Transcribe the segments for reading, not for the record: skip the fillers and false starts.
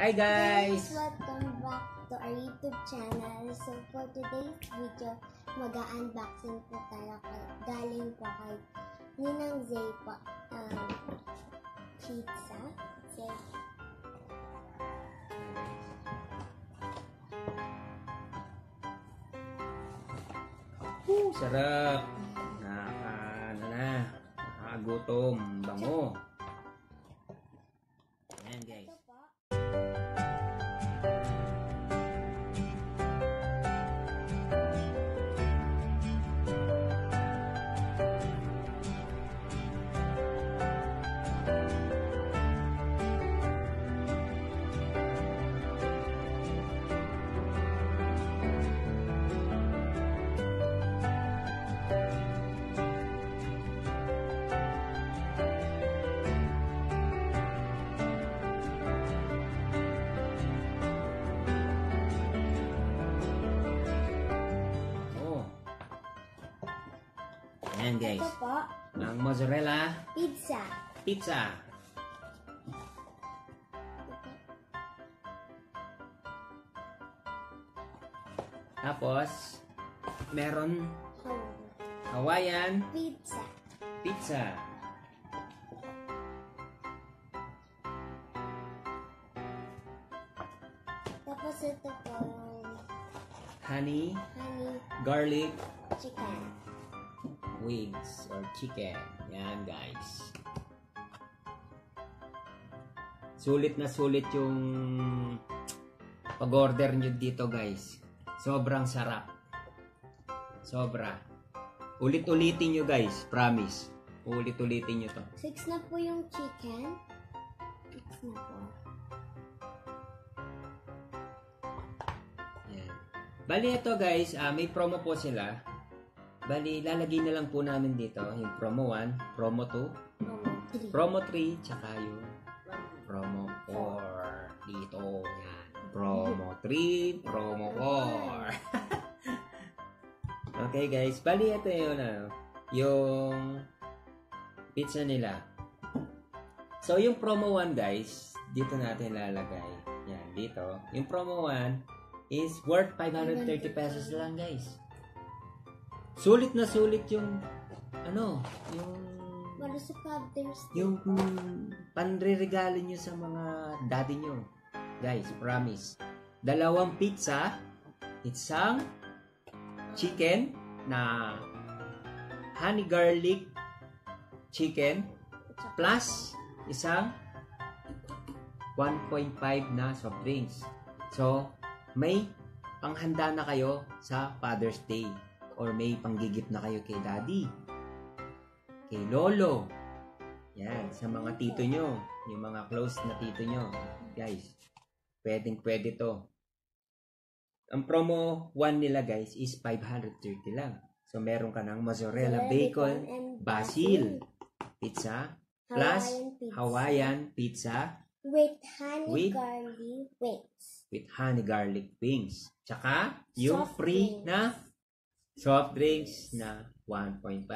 Hi guys! Welcome back to our YouTube channel. So for today's video, mag-unboxing po tayo galing po kay Ninang Zay po. Pizza. Sarap! Nakakagutom. Bango. Ayan guys. Ito po. Ayan guys. Ito po. Ang mozzarella Pizza. pizza. Tapos, meron Hawaiian Pizza. pizza. Tapos ito po Honey honey garlic chicken. wings or chicken. Yan guys. Sulit na sulit yung pag-order nyo dito guys. Sobrang sarap. Sobra. Ulit-ulitin nyo guys. Promise. Ulit-ulitin nyo to. 6 na po yung chicken. 6 na po. Yan. Bali ito guys, may promo po sila. Bali, lalagay na lang po namin dito yung promo 1, promo 2, promo 3, tsaka yung promo 4 dito. Yan. Promo 3, promo 4. Okay guys, bali ito yung pizza nila. So yung promo 1 guys, dito natin lalagay. Yan, dito. Yung promo 1 is worth 530 pesos lang guys. Sulit na sulit yung yung panre-regalo nyo sa mga daddy nyo. Guys, promise. 2 pizza, isang chicken na honey garlic chicken plus isang 1.5 na soft drinks. So, may panghanda na kayo sa Father's Day. Or may panggigip na kayo kay daddy, kay lolo. Yan, sa mga tito nyo. Yung mga close na tito nyo. Guys, pwede to. Ang promo 1 nila guys is 530 lang. So, meron ka ng mozzarella, bacon, basil pizza, plus Hawaiian pizza with honey garlic wings. With honey garlic wings. Tsaka, yung Soft free drinks. na soft drinks na 1.5.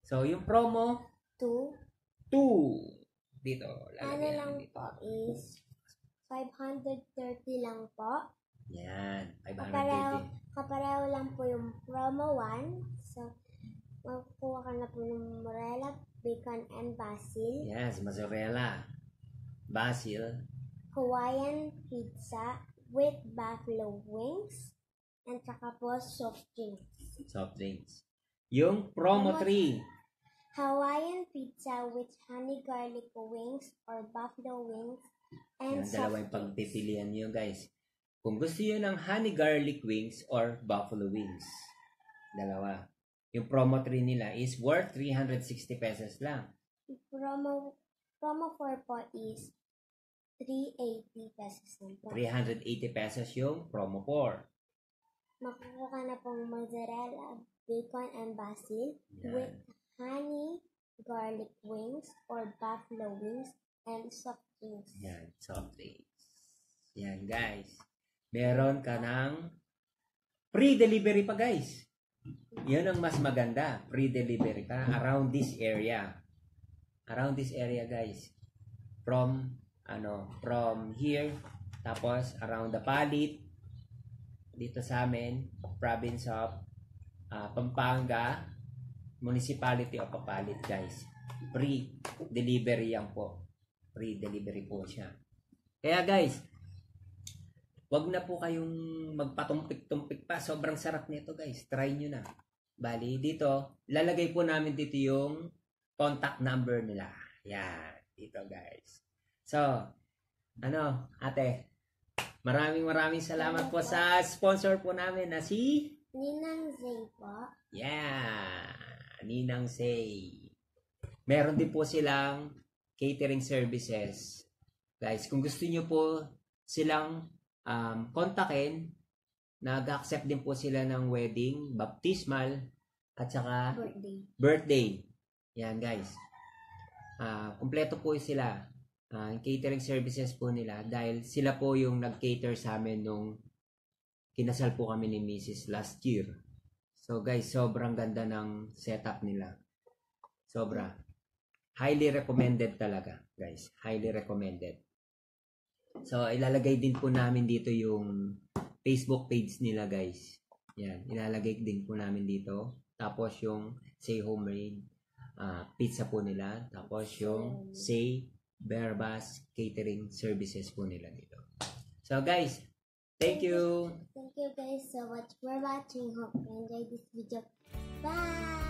So, yung promo 2 dito. Ano lang po is 530 lang po. Yan, 530. Kapareho lang po yung promo 1. So, magkuha ka na po ng mozzarella, bacon, and basil. Yes, mozzarella, basil, Hawaiian pizza with buffalo wings. And saka po soft drinks. soft drinks. Yung promo 3. Hawaiian pizza with honey garlic wings or buffalo wings and Yan, soft dalawa yung drinks. pagpipilian nyo guys. Kung gusto nyo ng honey garlic wings or buffalo wings. Dalawa. Yung promo 3 nila is worth 360 pesos lang. Promo 4 po is 380 pesos lang po. 380 pesos yung promo 4. Makukuha ka na pong mozzarella, bacon, and basil Yan. with honey garlic wings or buffalo wings and soft drinks. Yan, soft drinks. Yan guys. Meron ka ng free delivery pa guys. Yan ang mas maganda. Free delivery ka around this area. Around this area guys. From from here, tapos around the Palit, dito sa amin, province of Pampanga, municipality of Papalit, guys. Free delivery yan po. Free delivery po siya. Kaya guys, wag na po kayong magpatumpik-tumpik pa. Sobrang sarap nito guys. Try nyo na. Bali, dito, lalagay po namin dito yung contact number nila. Yan. Dito guys. So, ate, maraming salamat po sa sponsor po namin na si Ninang Zay po. Yeah. Ninang Zay. Meron din po silang catering services. Guys, kung gusto niyo po silang kontakin, nag-accept din po sila ng wedding, baptismal, at saka birthday. Yan guys. Kumpleto po sila. Catering services po nila dahil sila po yung nag-cater sa amin nung kinasal po kami ni Mrs. last year. So guys, sobrang ganda ng setup nila. Sobra. Highly recommended talaga, guys. Highly recommended. So, ilalagay din po namin dito yung Facebook page nila, guys. Yan, ilalagay din po namin dito. Tapos yung Say Homemade pizza po nila. Tapos yung Say Berbas Catering Services po nila dito. So, guys, thank you. Thank you guys so much for watching. Hope you enjoyed this video. Bye!